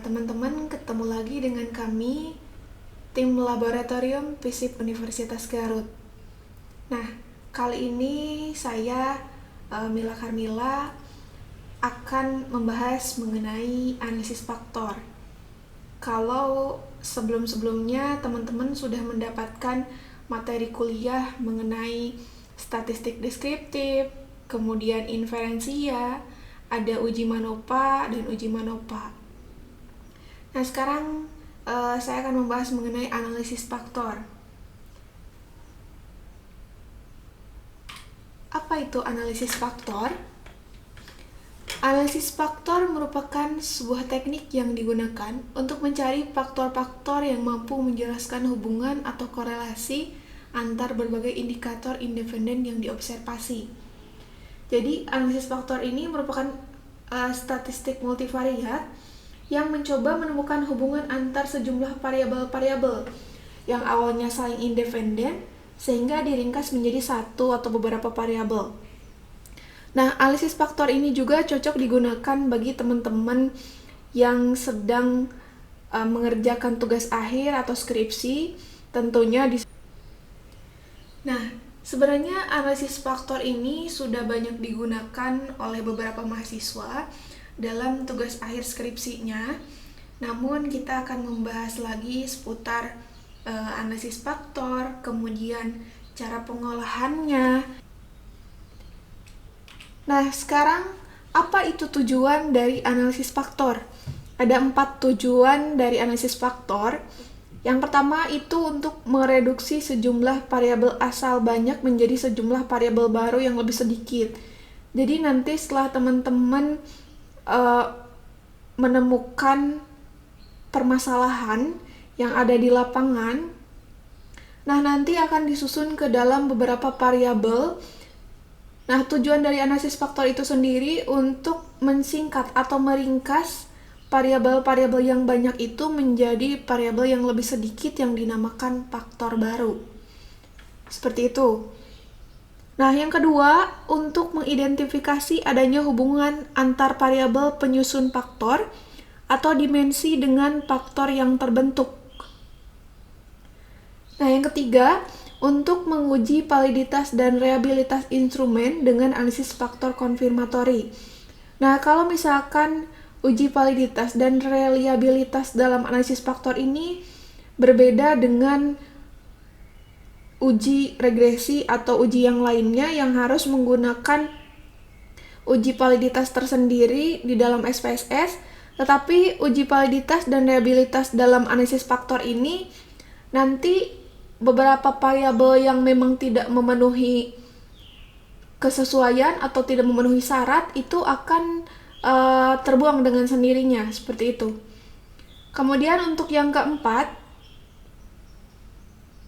Teman-teman, ketemu lagi dengan kami, tim Laboratorium FISIP Universitas Garut. Nah, kali ini saya, Mila Karmila, akan membahas mengenai analisis faktor. Kalau sebelum-sebelumnya teman-teman sudah mendapatkan materi kuliah mengenai statistik deskriptif, kemudian inferensia, ada uji MANOPA dan uji MANOPA. Nah, sekarang saya akan membahas mengenai analisis faktor. Apa itu analisis faktor? Analisis faktor merupakan sebuah teknik yang digunakan untuk mencari faktor-faktor yang mampu menjelaskan hubungan atau korelasi antar berbagai indikator independen yang diobservasi. Jadi, analisis faktor ini merupakan statistik multivariat yang mencoba menemukan hubungan antar sejumlah variabel-variabel yang awalnya saling independen sehingga diringkas menjadi satu atau beberapa variabel. Nah, analisis faktor ini juga cocok digunakan bagi teman-teman yang sedang mengerjakan tugas akhir atau skripsi, tentunya Nah, sebenarnya analisis faktor ini sudah banyak digunakan oleh beberapa mahasiswa dalam tugas akhir skripsinya. Namun kita akan membahas lagi seputar analisis faktor, kemudian cara pengolahannya. Nah, sekarang apa itu tujuan dari analisis faktor? Ada 4 tujuan dari analisis faktor. Yang pertama itu untuk mereduksi sejumlah variabel asal banyak menjadi sejumlah variabel baru yang lebih sedikit. Jadi nanti setelah teman-teman menemukan permasalahan yang ada di lapangan, nah nanti akan disusun ke dalam beberapa variabel. Nah, tujuan dari analisis faktor itu sendiri untuk mensingkat atau meringkas variabel-variabel yang banyak itu menjadi variabel yang lebih sedikit yang dinamakan faktor baru. Seperti itu. Nah, yang kedua, untuk mengidentifikasi adanya hubungan antar variabel penyusun faktor atau dimensi dengan faktor yang terbentuk. Nah, yang ketiga, untuk menguji validitas dan reliabilitas instrumen dengan analisis faktor konfirmatori. Nah, kalau misalkan uji validitas dan reliabilitas dalam analisis faktor ini berbeda dengan uji regresi atau uji yang lainnya yang harus menggunakan uji validitas tersendiri di dalam SPSS, tetapi uji validitas dan reliabilitas dalam analisis faktor ini nanti beberapa variabel yang memang tidak memenuhi kesesuaian atau tidak memenuhi syarat itu akan terbuang dengan sendirinya, seperti itu. Kemudian untuk yang keempat,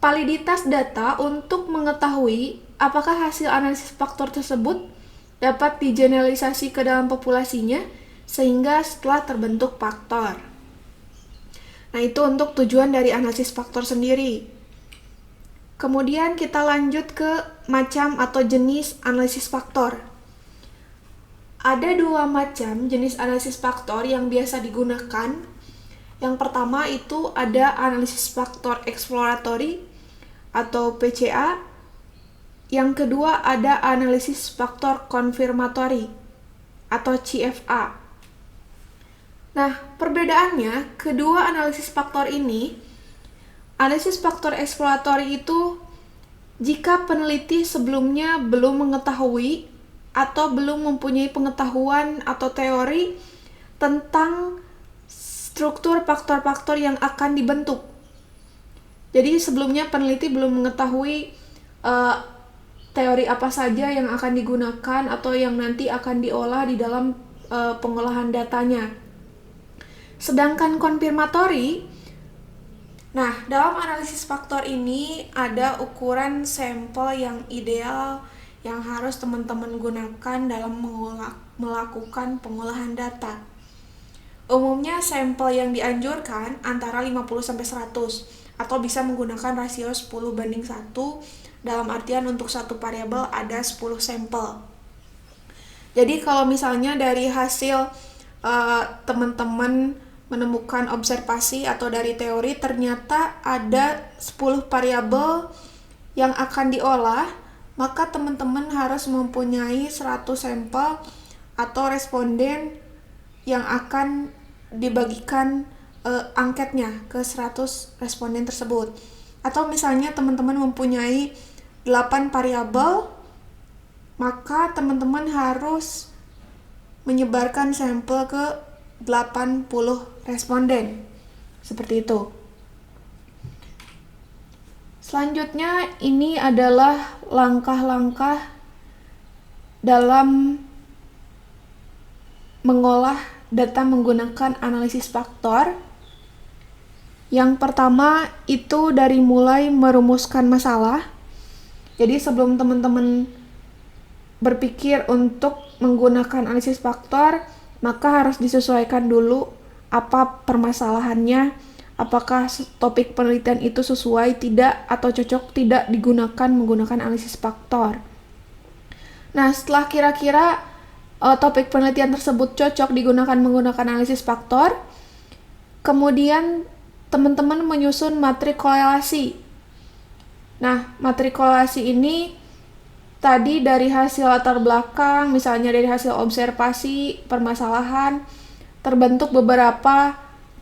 validitas data untuk mengetahui apakah hasil analisis faktor tersebut dapat digeneralisasi ke dalam populasinya sehingga setelah terbentuk faktor. Nah, itu untuk tujuan dari analisis faktor sendiri. Kemudian kita lanjut ke macam atau jenis analisis faktor. Ada 2 macam jenis analisis faktor yang biasa digunakan. Yang pertama itu ada analisis faktor eksploratory atau PCA. Yang kedua ada analisis faktor konfirmatori atau CFA. Nah, perbedaannya, kedua analisis faktor ini, analisis faktor eksploratory itu jika peneliti sebelumnya belum mengetahui atau belum mempunyai pengetahuan atau teori tentang struktur faktor-faktor yang akan dibentuk. Jadi sebelumnya peneliti belum mengetahui teori apa saja yang akan digunakan atau yang nanti akan diolah di dalam pengolahan datanya. Sedangkan konfirmatori, nah dalam analisis faktor ini ada ukuran sampel yang ideal yang harus teman-teman gunakan dalam melakukan pengolahan data. Umumnya sampel yang dianjurkan antara 50-100 atau bisa menggunakan rasio 10:1 dalam artian untuk satu variabel ada 10 sampel. Jadi kalau misalnya dari hasil teman-teman menemukan observasi atau dari teori ternyata ada 10 variabel yang akan diolah, maka teman-teman harus mempunyai 100 sampel atau responden yang akan dibagikan angketnya ke 100 responden tersebut. Atau misalnya teman-teman mempunyai 8 variabel, maka teman-teman harus menyebarkan sampel ke 80 responden. Seperti itu. Selanjutnya ini adalah langkah-langkah dalam mengolah data menggunakan analisis faktor. Yang pertama itu dari mulai merumuskan masalah. Jadi sebelum teman-teman berpikir untuk menggunakan analisis faktor, maka harus disesuaikan dulu apa permasalahannya, apakah topik penelitian itu sesuai tidak atau cocok tidak digunakan menggunakan analisis faktor. Nah, setelah kira-kira topik penelitian tersebut cocok digunakan menggunakan analisis faktor, kemudian teman-teman menyusun matrik korelasi. Nah, matrik korelasi ini tadi dari hasil latar belakang, misalnya dari hasil observasi, permasalahan, terbentuk beberapa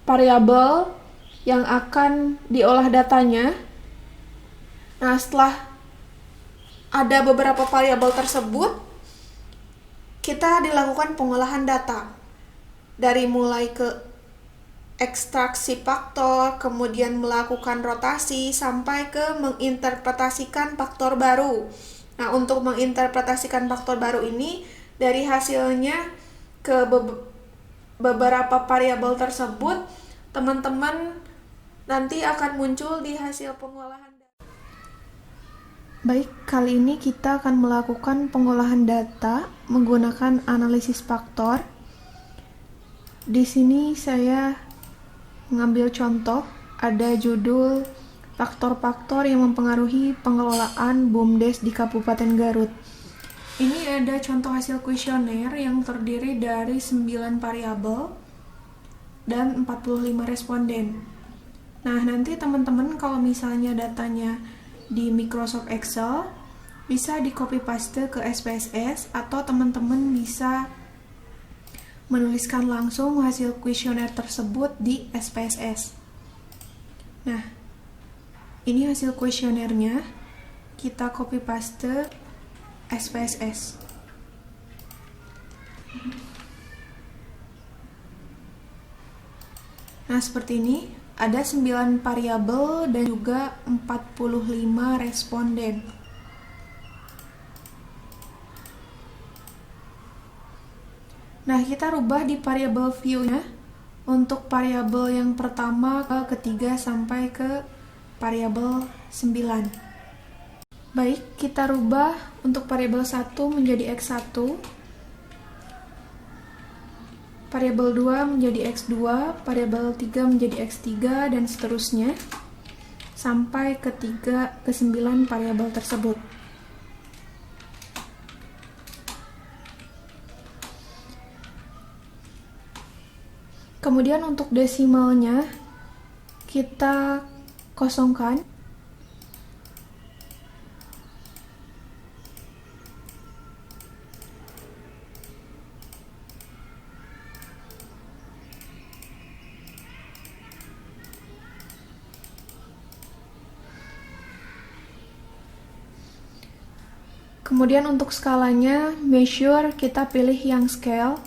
variabel yang akan diolah datanya. Nah, setelah ada beberapa variabel tersebut, kita dilakukan pengolahan data. Dari mulai ke ekstraksi faktor, kemudian melakukan rotasi, sampai ke menginterpretasikan faktor baru. Nah, untuk menginterpretasikan faktor baru ini, dari hasilnya ke beberapa variabel tersebut, teman-teman nanti akan muncul di hasil pengolahan data. Baik, kali ini kita akan melakukan pengolahan data menggunakan analisis faktor. Di sini saya mengambil contoh, ada judul faktor-faktor yang mempengaruhi pengelolaan BUMDes di Kabupaten Garut. Ini ada contoh hasil kuesioner yang terdiri dari 9 variabel dan 45 responden. Nah, nanti teman-teman kalau misalnya datanya di Microsoft Excel, bisa di copy paste ke SPSS, atau teman-teman bisa menuliskan langsung hasil kuesioner tersebut di SPSS. Nah, ini hasil kuesionernya, kita copy paste SPSS. Nah, seperti ini, ada 9 variabel dan juga 45 responden. Nah, kita rubah di variabel view-nya untuk variabel yang pertama ke ketiga sampai ke variabel 9. Baik, kita rubah untuk variabel 1 menjadi X1, variabel 2 menjadi X2, variabel 3 menjadi X3, dan seterusnya sampai ke 9 variabel tersebut. Kemudian untuk desimalnya kita kosongkan. Kemudian untuk skalanya, measure kita pilih yang scale.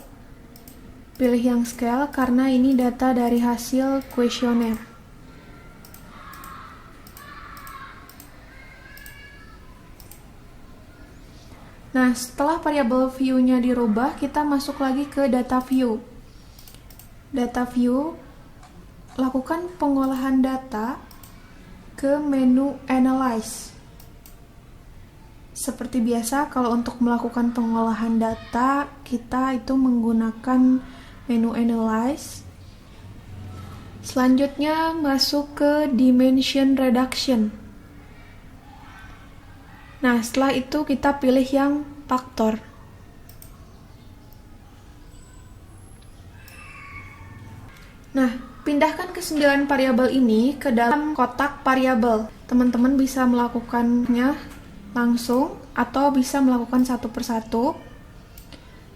Pilih yang scale karena ini data dari hasil kuesioner. Nah, setelah variabel view-nya dirubah, kita masuk lagi ke data view. Data view, lakukan pengolahan data ke menu analyze. Seperti biasa, kalau untuk melakukan pengolahan data, kita itu menggunakan menu analyze. Selanjutnya masuk ke dimension reduction. Nah, setelah itu kita pilih yang faktor. Nah, pindahkan ke 9 variabel ini ke dalam kotak variabel. Teman-teman bisa melakukannya langsung atau bisa melakukan satu persatu.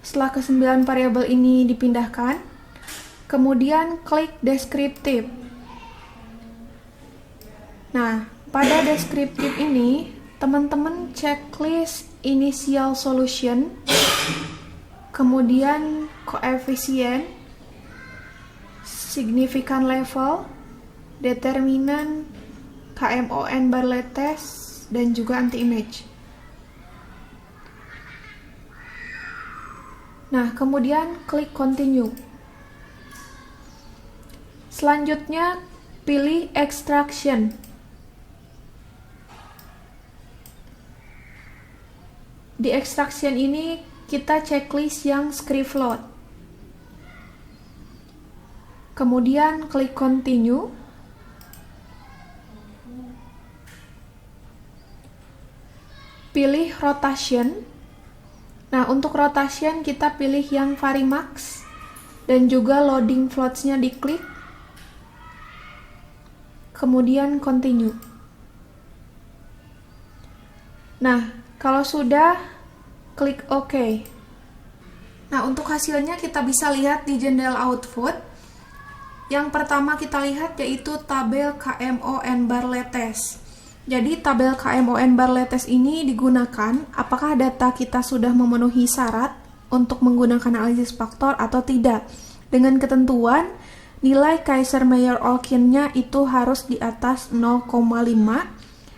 Setelah ke 9 variabel ini dipindahkan, kemudian klik deskriptif. Nah, pada deskriptif ini, teman-teman checklist initial solution, kemudian koefisien, significant level, determinan, KMON bar lattice, dan juga anti-image. Nah, kemudian klik continue. Selanjutnya, pilih extraction. Di extraction ini, kita checklist yang script float. Kemudian, klik continue. Pilih rotation. Nah, untuk rotation kita pilih yang Varimax dan juga loading floats-nya diklik. Kemudian continue. Nah, kalau sudah, klik OK. Nah, untuk hasilnya kita bisa lihat di jendela output. Yang pertama kita lihat yaitu tabel KMON bar lattice. Jadi tabel KMON bar lattice ini digunakan apakah data kita sudah memenuhi syarat untuk menggunakan analisis faktor atau tidak. Dengan ketentuan nilai Kaiser-Meyer-Olkin-nya itu harus di atas 0,5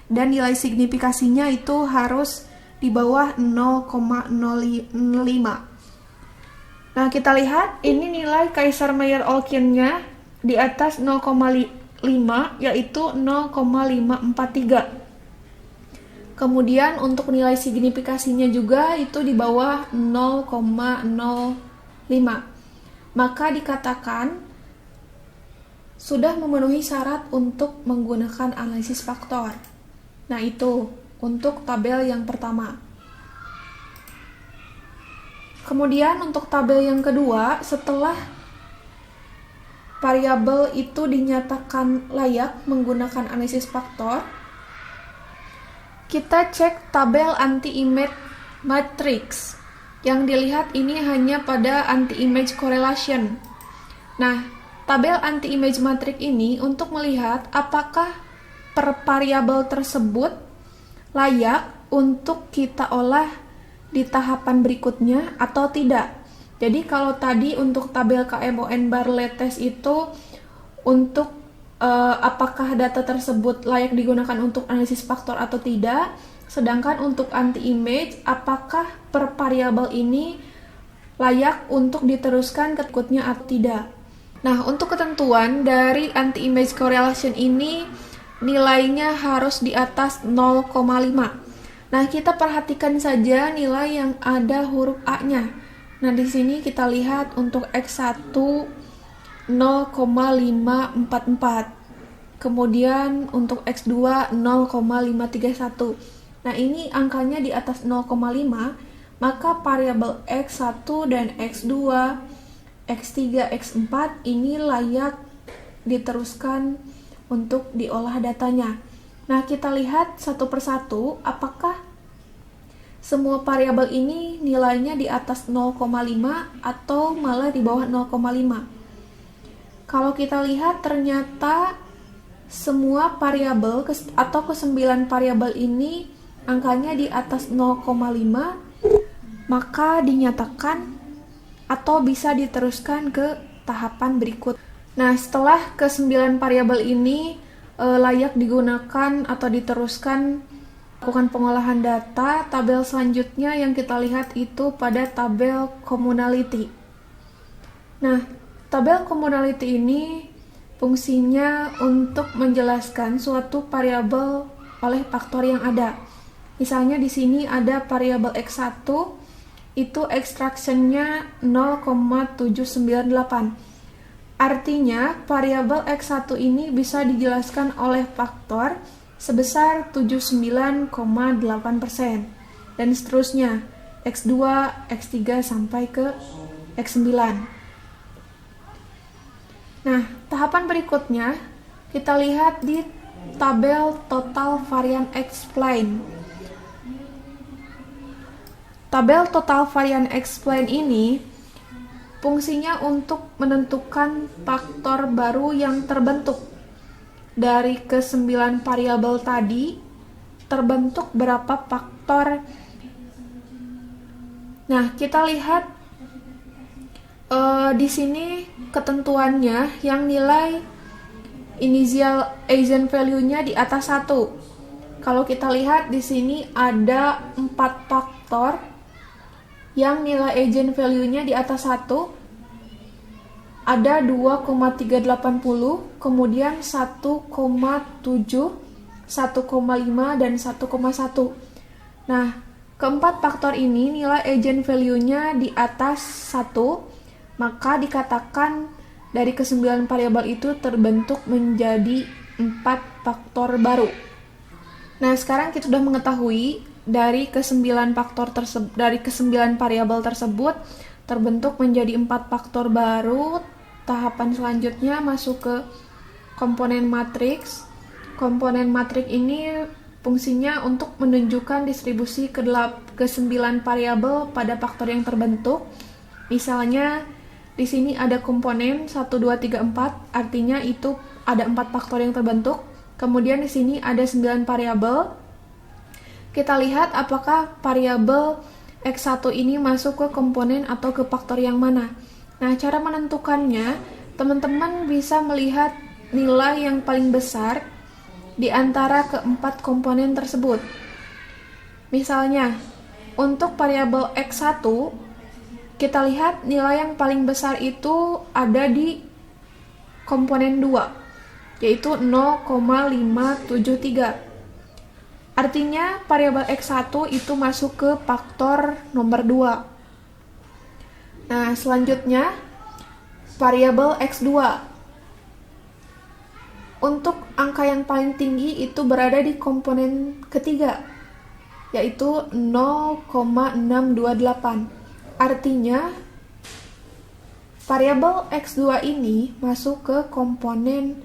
dan nilai signifikasinya itu harus di bawah 0,05. Nah, kita lihat ini nilai Kaiser-Meyer-Olkin-nya di atas 0,5 yaitu 0,543. Kemudian untuk nilai signifikasinya juga itu di bawah 0,05. Maka dikatakan sudah memenuhi syarat untuk menggunakan analisis faktor. Nah, itu untuk tabel yang pertama. Kemudian untuk tabel yang kedua, setelah variabel itu dinyatakan layak menggunakan analisis faktor, kita cek tabel anti-image matrix. Yang dilihat ini hanya pada anti-image correlation. Nah, tabel anti-image matrix ini untuk melihat apakah per variabel tersebut layak untuk kita olah di tahapan berikutnya atau tidak. Jadi kalau tadi untuk tabel KMON bar lattice itu untuk apakah data tersebut layak digunakan untuk analisis faktor atau tidak, sedangkan untuk anti-image apakah per variabel ini layak untuk diteruskan ke berikutnya atau tidak. Nah, untuk ketentuan dari anti-image correlation ini nilainya harus di atas 0,5. Nah, kita perhatikan saja nilai yang ada huruf A-nya. Nah, di sini kita lihat untuk X1 0,544. Kemudian untuk X2 0,531. Nah, ini angkanya di atas 0,5, maka variabel X1 dan X2, X3, X4 ini layak diteruskan untuk diolah datanya. Nah, kita lihat satu persatu apakah semua variabel ini nilainya di atas 0,5 atau malah di bawah 0,5. Kalau kita lihat ternyata semua variabel atau ke-9 variabel ini angkanya di atas 0,5, maka dinyatakan atau bisa diteruskan ke tahapan berikut. Nah, setelah ke-9 variabel ini layak digunakan atau diteruskan lakukan pengolahan data, tabel selanjutnya yang kita lihat itu pada tabel communality. Nah, tabel communality ini fungsinya untuk menjelaskan suatu variabel oleh faktor yang ada. Misalnya di sini ada variabel X1, itu extraction-nya 0,798. Artinya, variabel X1 ini bisa dijelaskan oleh faktor sebesar 79,8% dan seterusnya X2, X3 sampai ke X9. Nah, tahapan berikutnya kita lihat di tabel total varian explain. Tabel total varian explain ini fungsinya untuk menentukan faktor baru yang terbentuk. Dari ke-9 variabel tadi, terbentuk berapa faktor. Nah, kita lihat di sini ketentuannya yang nilai initial eigenvalue-nya di atas 1. Kalau kita lihat di sini ada 4 faktor yang nilai eigenvalue-nya di atas 1. Ada 2,380, kemudian 1,7, 1,5, dan 1,1. Nah, keempat faktor ini nilai eigenvalue-nya di atas 1, maka dikatakan dari ke-9 variabel itu terbentuk menjadi 4 faktor baru. Nah, sekarang kita sudah mengetahui dari ke-9 variabel tersebut terbentuk menjadi 4 faktor baru. Tahapan selanjutnya masuk ke komponen matriks. Komponen matriks ini fungsinya untuk menunjukkan distribusi ke-9 variabel pada faktor yang terbentuk. Misalnya di sini ada komponen 1, 2, 3, 4, artinya itu ada 4 faktor yang terbentuk. Kemudian di sini ada 9 variabel. Kita lihat apakah variabel X1 ini masuk ke komponen atau ke faktor yang mana. Nah, cara menentukannya, teman-teman bisa melihat nilai yang paling besar di antara keempat komponen tersebut. Misalnya, untuk variabel X1, kita lihat nilai yang paling besar itu ada di komponen 2, yaitu 0,573. Artinya variabel X1 itu masuk ke faktor nomor 2. Nah, selanjutnya variabel X2. Untuk angka yang paling tinggi itu berada di komponen ketiga, yaitu 0,628. Artinya, variabel X2 ini masuk ke komponen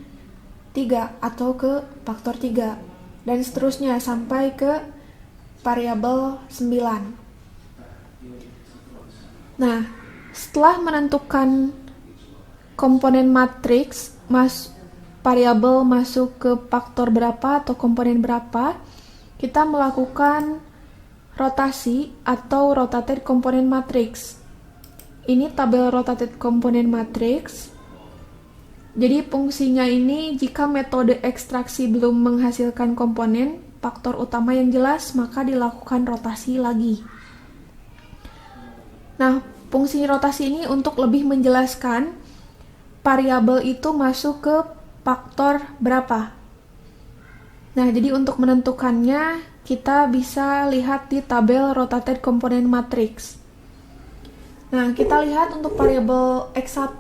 3 atau ke faktor 3, dan seterusnya sampai ke variabel 9. Nah, setelah menentukan komponen matriks, variabel masuk ke faktor berapa atau komponen berapa, kita melakukan rotasi atau rotated component matrix. Ini tabel rotated component matrix. Jadi fungsinya ini jika metode ekstraksi belum menghasilkan komponen faktor utama yang jelas, maka dilakukan rotasi lagi. Nah, fungsi rotasi ini untuk lebih menjelaskan variabel itu masuk ke faktor berapa. Nah, jadi untuk menentukannya kita bisa lihat di tabel rotated component matrix. Nah, kita lihat untuk variabel X1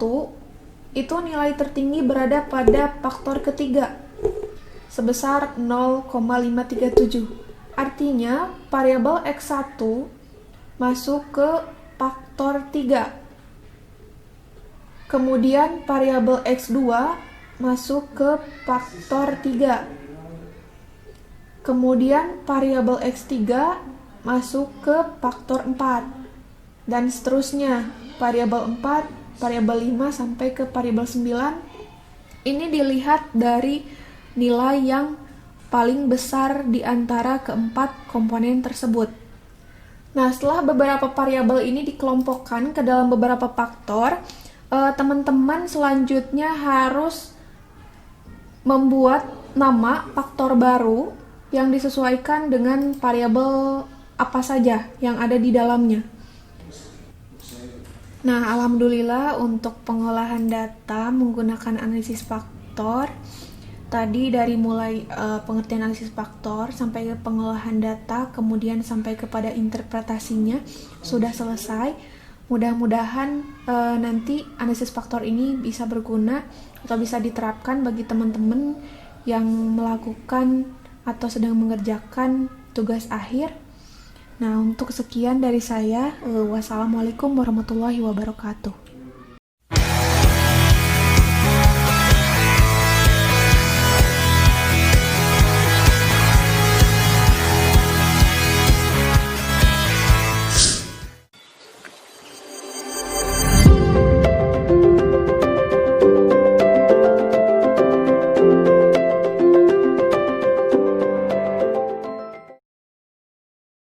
itu nilai tertinggi berada pada faktor ketiga sebesar 0,537. Artinya variabel X1 masuk ke faktor 3. Kemudian variabel X2 masuk ke faktor 3. Kemudian variabel X3 masuk ke faktor 4. Dan seterusnya, variabel 4, variabel 5 sampai ke variabel 9. Ini dilihat dari nilai yang paling besar di antara keempat komponen tersebut. Nah, setelah beberapa variabel ini dikelompokkan ke dalam beberapa faktor, teman-teman selanjutnya harus membuat nama faktor baru yang disesuaikan dengan variabel apa saja yang ada di dalamnya. Nah, alhamdulillah untuk pengolahan data menggunakan analisis faktor, tadi dari mulai pengertian analisis faktor sampai ke pengolahan data, kemudian sampai kepada interpretasinya sudah selesai. Mudah-mudahan nanti analisis faktor ini bisa berguna atau bisa diterapkan bagi teman-teman yang melakukan atau sedang mengerjakan tugas akhir. Nah, untuk sekian dari saya. Wassalamualaikum warahmatullahi wabarakatuh.